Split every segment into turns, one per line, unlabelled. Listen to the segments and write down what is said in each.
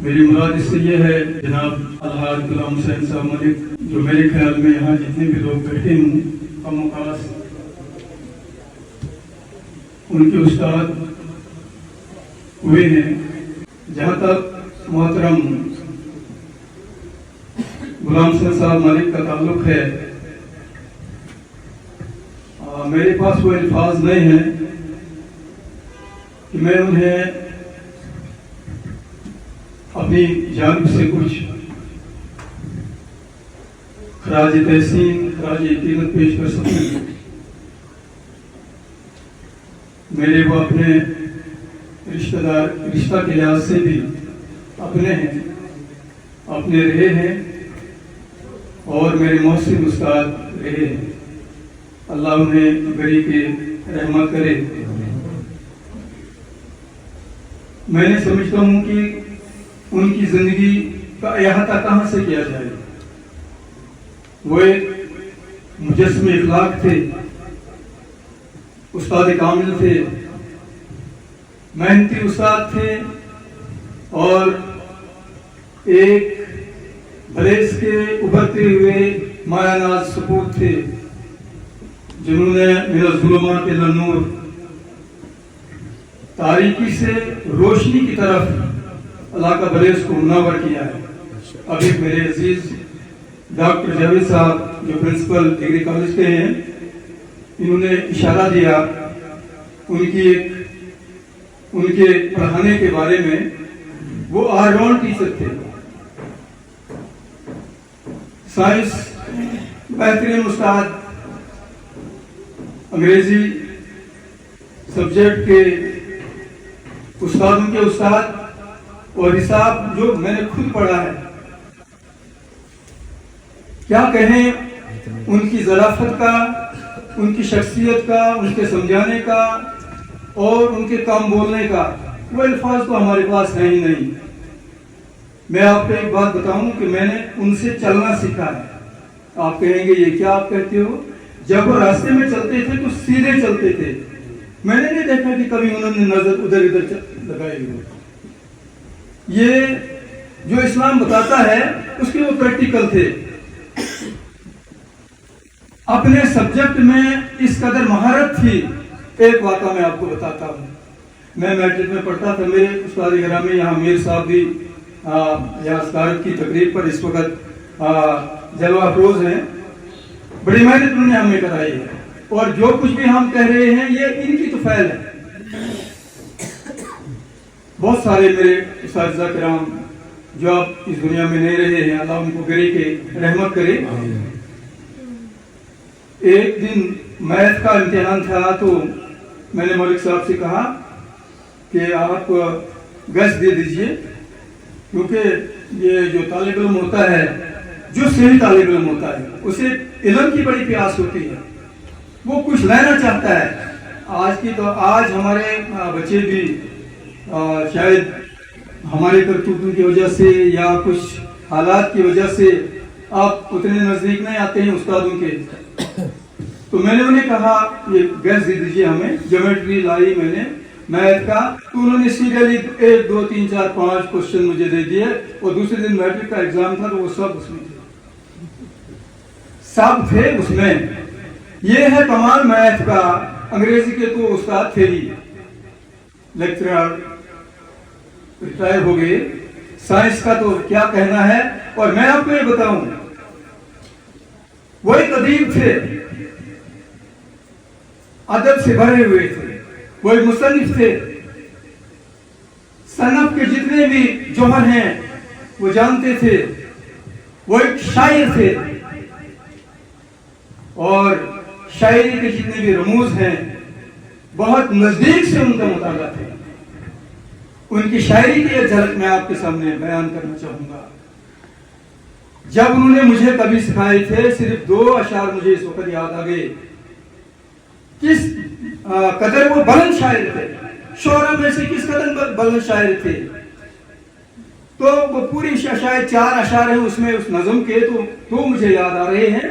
میری مراد اس سے یہ ہے جناب الحاج غلام حسین صاحب ملک، جو میرے خیال میں یہاں جتنے بھی لوگ بیٹھے ہوں کم وقاص ان کے استاد ہوئے ہیں۔ جہاں تک محترم غلام حسین صاحب ملک کا تعلق ہے، میرے پاس وہ الفاظ نہیں ہیں کہ میں انہیں اپنی جانب سے کچھ خراج تحسین، خراج عقیدت پیش کر سکوں۔ میرے وہ اپنے رشتہ کے لحاظ سے بھی اپنے ہیں، اپنے رہے ہیں اور میرے محسن استاد رہے ہیں۔ اللہ انہیں بری کی رحمت کرے۔ میں نے سمجھتا ہوں کہ ان کی زندگی کا احاطہ کہاں سے کیا جائے۔ وہ ایک مجسم اخلاق تھے، استاد کامل تھے، محنتی استاد تھے اور ایک بریس کے ابھرتے ہوئے مایا ناز سپوت تھے، جنہوں نے من الظلمات الی النور، تاریکی سے روشنی کی طرف علاقہ بریس کو منور کیا ہے۔ ابھی میرے عزیز ڈاکٹر جاوید صاحب جو پرنسپل ڈگری کالج کے ہیں، انہوں نے اشارہ دیا ان کے پڑھانے کے بارے میں۔ وہ آل راؤنڈ ٹیچر تھے، سائنس بہترین استاد، انگریزی سبجیکٹ کے استادوں کے استاد، اور حساب جو میں نے خود پڑھا ہے، کیا کہیں ان کی ظرافت کا، ان کی شخصیت کا، ان کے سمجھانے کا اور ان کے کام بولنے کا وہ الفاظ تو ہمارے پاس ہیں ہی نہیں۔ میں آپ کو ایک بات بتاؤں کہ میں نے ان سے چلنا سیکھا ہے۔ آپ کہیں گے یہ کیا آپ کہتے ہو؟ جب وہ راستے میں چلتے تھے تو سیدھے چلتے تھے، میں نے نہیں دیکھا کہ کبھی انہوں نے نظر ادھر ادھر لگائی ہوئی۔ یہ جو اسلام بتاتا ہے اس کے وہ پریکٹیکل تھے۔ اپنے سبجیکٹ میں اس قدر مہارت تھی۔ ایک واقعہ میں آپ کو بتاتا ہوں۔ میں میٹرک میں پڑھتا تھا، میرے استاد گرامی یہاں میر صاحب بھی یہاں اسکارت کی تقریب پر اس وقت جلوہ افروز ہیں۔ بڑی محنت انہوں نے ہمیں کرائی ہے، اور جو کچھ بھی ہم کہہ رہے ہیں یہ ان کی تو فعل ہے۔ بہت سارے میرے اساتذہ کرام جو اب اس دنیا میں نہیں رہے ہیں، اللہ ان کو گرے کے رحمت کرے۔ ایک دن میتھ کا امتحان تھا تو میں نے ملک صاحب سے کہا کہ آپ گیس دے دیجئے، کیونکہ یہ جو طالب علم ہوتا ہے، جو صحیح طالب علم ہوتا ہے، اسے علم کی بڑی پیاس ہوتی ہے، وہ کچھ لینا چاہتا ہے۔ آج ہمارے بچے بھی شاید ہمارے کرتوتوں کی وجہ سے یا کچھ حالات کی وجہ سے آپ اتنے نزدیک نہیں آتے ہیں استادوں کے۔ تو میں نے انہیں کہا یہ گیس دے دیجیے ہمیں۔ جیومیٹری لائی میں نے میتھ کا، تو انہوں نے سیریلی 1 2 3 4 5 کوشچن مجھے دے دیے، اور دوسرے دن میٹرک کا ایگزام تھا تو وہ سب اس میں تھے اس میں۔ یہ ہے کمال میتھ کا۔ انگریزی کے تو استاد تھے ہی، لیکچرر ریٹائر ہو گئے، سائنس کا تو کیا کہنا ہے۔ اور میں آپ کو یہ بتاؤں، وہ ایک ادیب تھے، ادب سے بھرے ہوئے تھے، وہ ایک مصنف تھے، صنف کے جتنے بھی جوہر ہیں وہ جانتے تھے، وہ ایک شاعر تھے، اور شاعری کے جتنے بھی رموز ہیں بہت نزدیک سے ان کا مطالعہ تھا۔ ان کی شاعری کی ایک جھلک میں آپ کے سامنے بیان کرنا چاہوں گا۔ جب انہوں نے مجھے کبھی سکھائے تھے، صرف 2 اشعار مجھے اس وقت یاد آ گئے، کس قدر وہ بلند شاعر تھے، شعراء میں سے کس قدر بلند شاعر تھے۔ تو وہ پوری شاید 4 اشعار ہیں اس میں، اس نظم کے تو مجھے یاد آ رہے ہیں۔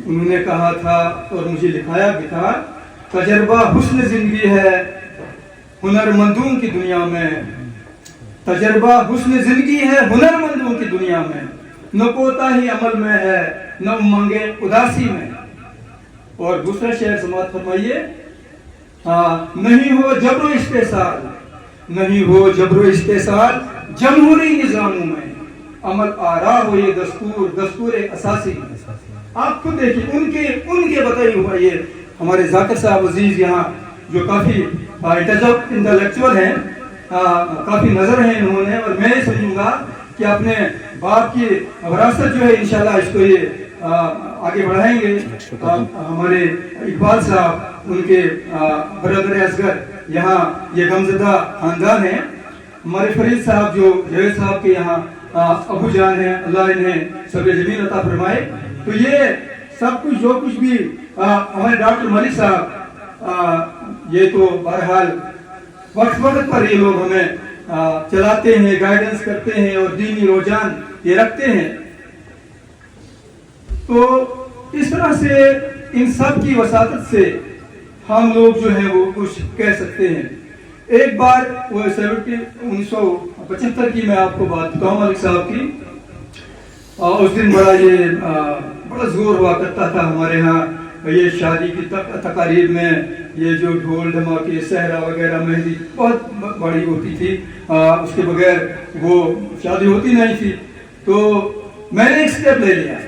انہوں نے کہا تھا اور مجھے لکھایا بھی تھا، تجربہ حسن زندگی ہے ہنر مندوں کی دنیا میں، तजर्बा हुस्न जिंदगी है हुनरमंदों की दुनिया में, न कोताही अमल में है न उमंगे उदासी में। और दूसरा शेर समाप्त फरमाइए, नहीं हो जबरो इस्तेसाल, नहीं हो जबरो इस्तेसाल जमहूरी निजामों में, अमल आरा हो ये दस्तूर दस्तूर असासी में। आप खुद देखिए उनके बताए हुआ ये हमारे जाकिर साहब अजीज यहाँ जो काफ़ी इंटेलेक्चुअल हैं, काफ़ी नज़र हैं इन्होंने, और मैं समझूंगा कि अपने बाप की विरासत जो है इंशाल्लाह इसको ये आगे बढ़ाएंगे। हमारे इकबाल साहब उनके ब्रदर असगर यहाँ ये गमज़दा खानदान है। हमारे फरीद साहब जो जवेद साहब के यहाँ अबू जान हैं, अल्लाह इन्हें सब जमीन अता फरमाए। तो ये सब कुछ जो कुछ भी हमारे डॉक्टर मलिक साहब ये तो बहरहाल वक्त वक्त पर ये लोग हमें चलाते हैं, गाइडेंस करते हैं और दीनी रुझान ये रखते हैं। तो इस तरह से इन सब की वसातत से हम लोग जो है वो कुछ कह सकते हैं। एक बार वो 1975 की मैं आपको बात बताऊं मलिक साहब की, उस दिन बड़ा जोर हुआ करता था हमारे यहाँ ये शादी की तकारीब में, ये जो ढोल धमाके सहरा वगैरह मेहंदी बहुत बड़ी होती थी, उसके बगैर वो शादी होती नहीं थी। तो मैंने एक स्टेप ले लिया,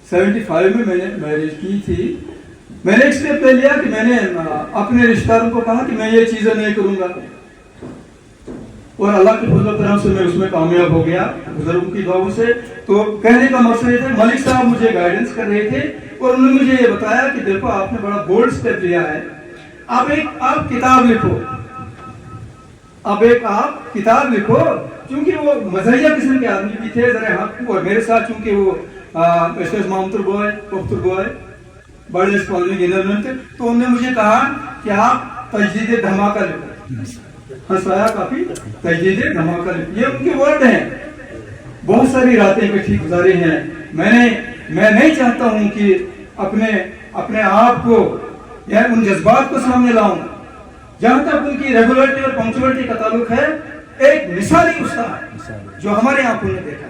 75 में मैंने मैरिज की थी। मैंने एक स्टेप ले लिया कि मैंने अपने रिश्तेदारों को कहा कि मैं ये चीज़ें नहीं करूँगा, और अल्लाह के फजल करम से मैं उसमें कामयाब हो गया बुजुर्गों की दुआओं से। तो कहने का मकसद ये था, मलिक साहब मुझे गाइडेंस कर रहे थे और उन्होंने मुझे ये बताया कि देखो आपने बड़ा बोल्ड स्टेप लिया है, आप किताब लिखो, आप किताब लिखो। क्योंकि वो मज़हिया किस्म के आदमी भी थे जरा हक, और मेरे साथ चूंकि वो मामतुर बॉय बड़े कॉलोनी गिनर थे, तो उन्होंने मुझे कहा कि आप तजदीद धमाका लिखो, हंसाया काफी, तजदीद धमाका लिखो, ये उनके वर्ड हैं। बहुत सारी रातें इकट्ठी गुजारी हैं। मैं नहीं चाहता हूं कि अपने आप को या उन जज्बात को सामने लाऊं। जहां तक उनकी रेगुलरिटी और पंक्चुअलिटी का ताल्लुक है, एक मिसाली उस्ताद जो हमारे आंखों ने देखा है,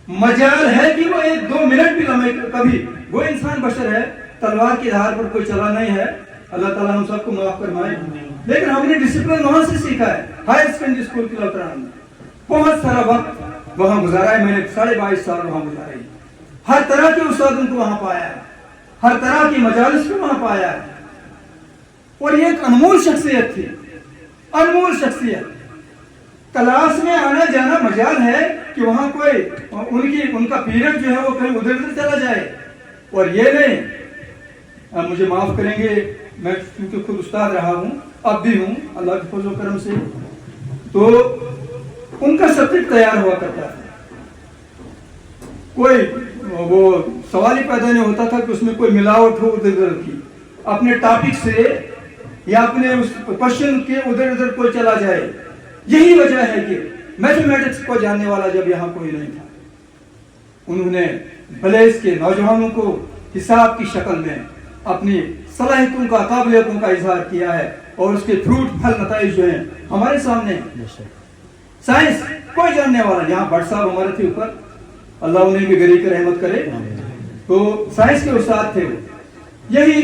मजाल है कि वो 1-2 मिनट भी लम्हे, कभी वो इंसान बशर है, तलवार की धार पर कोई चला नहीं है, अल्लाह ताला हम सबको माफ फरमाए। लेकिन हमने डिसिप्लिन वहां से सीखा है, हायर सेकेंडरी स्कूल की लौटरान में बहुत सारा वक्त वहां गुजारा है। मैंने 22.5 साल वहां गुजारे, हर तरह के उस्तादों को वहां पाया है, हर तरह की मजालिस को वहां पाया है। और ये एक अनमोल शख्सियत थी, अनमोल शख्सियत। क्लास में आना जाना मजाल है कि वहां कोई उनका पीरियड जो है वो कहीं उधर उधर चला जाए, और ये नहीं, मुझे माफ करेंगे, मैं क्योंकि खुद उस्ताद रहा हूं, अब भी हूं अल्लाह के फजल करम से, तो उनका सब्जेक्ट तैयार हुआ करता था। कोई वो सवाल ही पैदा नहीं होता था कि उसमें कोई मिलावट हो उधर उधर की, अपने टॉपिक से या अपने उस क्वेश्चन के उधर उधर कोई चला जाए। यही वजह है कि मैथमेटिक्स को जानने वाला जब यहाँ कोई नहीं था, उन्होंने भले इसके नौजवानों को हिसाब की शक्ल में अपनी सलाहियतों का, काबिलियतों का इजहार किया है, और उसके फ्रूट फल नताइज जो हैं हमारे सामने। साइंस कोई जानने वाला, यहाँ भट्ट साहब हमारे थे ऊपर, अल्लाह उन्हें भी गरीब रहमत करे, तो साइंस के उस्ताद थे वो। यही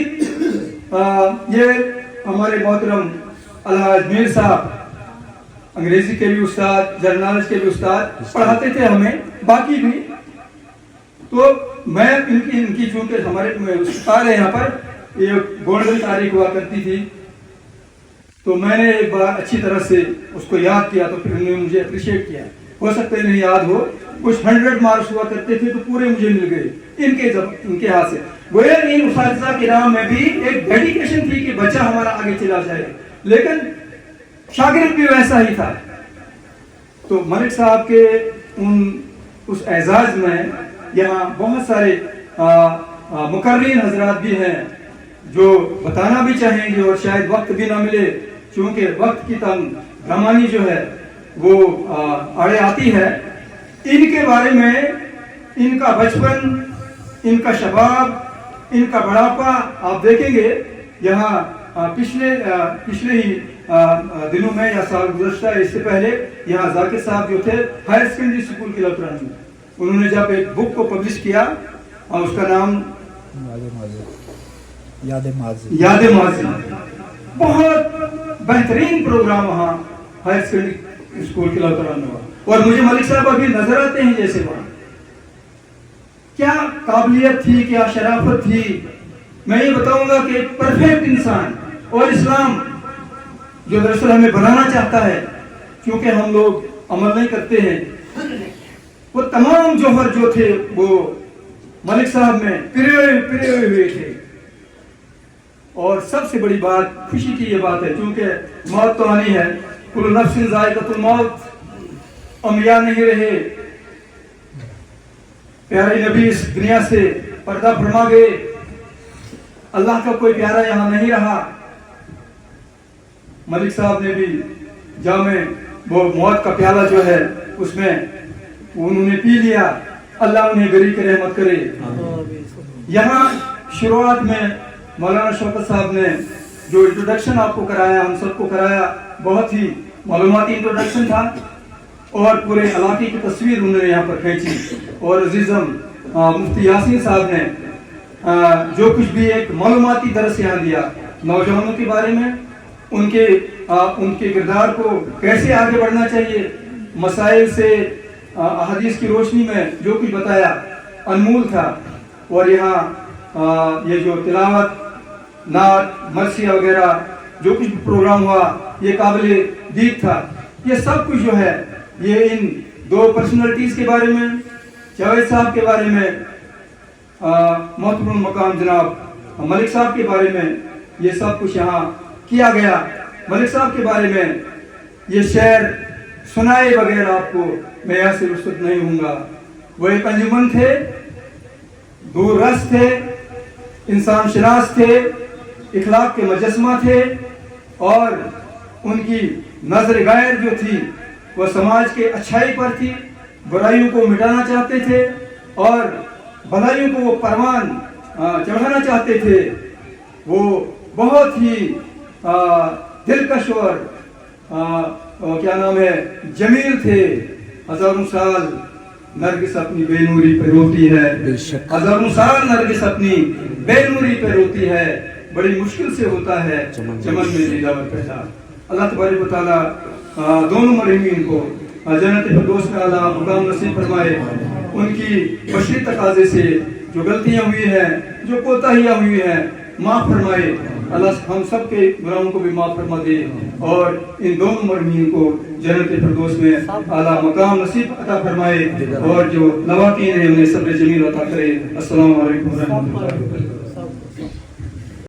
ये हमारे मोहतरम अलहाज मीर साहब अंग्रेजी के भी उस्ताद, जर्नलिस्ट के भी उस्ताद, पढ़ाते थे हमें, बाकी भी। तो मैं इनकी चूंकि हमारे उस्ताद है यहाँ पर, ये गोल्डन तारीख हुआ करती थी, तो मैंने एक बार अच्छी तरह से उसको याद किया, तो फिर उन्होंने मुझे अप्रिशिएट किया। हो सकता है नहीं याद हो, कुछ 100 मार्क्स हुआ करते थे तो पूरे मुझे मिल गए इनके हाथ से। वो इन उस्तादिज़ा के नाम में भी एक डेडिकेशन थी कि बच्चा हमारा आगे चला जाए, लेकिन शागिर्द भी वैसा ही था। तो मलिक साहब के उस एजाज में यहाँ बहुत सारे मुकर्रीन हजरात भी हैं जो बताना भी चाहेंगे, और शायद वक्त भी ना मिले, क्योंकि वक्त की तंग जो है वो आड़े आती है। इनके बारे में, इनका बचपन, इनका शबाब, इनका बढ़ापा आप देखेंगे यहाँ पिछले ही दिनों में या साल गुज़श्ता इससे पहले यहाँ जाकिर साहब जो थे हायर सेकेंडरी स्कूल के लौटरान में, उन्होंने जब एक बुक को पब्लिश किया और उसका नाम याद माजी, बहुत बेहतरीन प्रोग्राम वहाँ हायर सेकेंडरी स्कूल के लौटरान में हुआ। और मुझे मलिक साहब अभी नजर आते हैं जैसे वहाँ, क्या काबिलियत थी, क्या शराफत थी। मैं ये बताऊंगा कि एक परफेक्ट इंसान, और इस्लाम जो दरअसल हमें बनाना चाहता है, क्योंकि हम लोग अमल नहीं करते हैं, वो तमाम जौहर जो थे वो मलिक साहब में पिरे हुए थे। और सबसे बड़ी बात, खुशी की ये बात है, क्योंकि मौत तो आनी है, कुल नफ्सिन ज़ाइक़तुल मौत, अम्बिया नहीं रहे, प्यारे नबी इस दुनिया से पर्दा फरमा गए, अल्लाह का कोई प्यारा यहाँ नहीं रहा। मलिक साहब ने भी जामे वो मौत का प्याला जो है उसमें उन्होंने पी लिया, अल्लाह उन्हें गरीक रहमत करे। यहाँ शुरुआत में मौलाना शौकत साहब ने जो इंट्रोडक्शन आपको कराया, हम सबको कराया, बहुत ही मालूमाती इंट्रोडक्शन था, और पूरे इलाके की तस्वीर उन्होंने यहाँ पर खींची। और अजीज़म मुफ्ती यासीन साहब ने जो कुछ भी एक मालूमाती दरस यहाँ दिया नौजवानों के बारे में, उनके किरदार को कैसे आगे बढ़ना चाहिए, मसाइल से अहादीस की रोशनी में जो कुछ बताया अनमोल था। और यहाँ ये जो तिलावत, नात, मरसिया वगैरह जो कुछ प्रोग्राम हुआ, ये काबिल दीद था। ये सब कुछ जो है ये इन दो पर्सनैलिटीज के बारे में, जावेद साहब के बारे में, मोहतरम मकाम जनाब मलिक साहब के बारे में, ये सब कुछ यहाँ किया गया। मलिक साहब के बारे में ये शेर सुनाए बगैर आपको मैं यहाँ से रुखसत नहीं हूँगा। वो एक अंजुमन थे, दूररस थे, इंसान शनास थे, इखलाक के मुजस्समा थे, और उनकी नजर गायर जो थी वह समाज के अच्छाई पर थी, बुराइयों को मिटाना चाहते थे और भलाइयों को वो परवान चढ़ाना चाहते थे। वो बहुत ही दिलकश और क्या नाम है, जमील थे। हजारों साल नरगिस अपनी बेनूरी पे रोती है, हजारों साल नरगिस अपनी बेनूरी पे रोती है, बड़ी मुश्किल से होता है चमन में नीलावर पैदा। अल्लाह तबारक व तआला दोनों मरहूमीन को जन्नत फिरदौस में आला मुकाम नसीब फरमाए। उनकी बशरी तकाजे से जो गलतियां हुई हैं, जो कोताहियां हुई हैं, माफ़ फरमाए। अल्लाह हम सब के गुनाहों को भी माफ़ फरमा दे और इन दोनों मरहूमीन को जन्नत फिरदौस में आला मकाम नसीब अता फरमाए, और जो लवाकीन है उन्हें सब्र जमील अता करे। अस्सलामु अलैकुम व रहमतुल्लाहि व बरकातहू।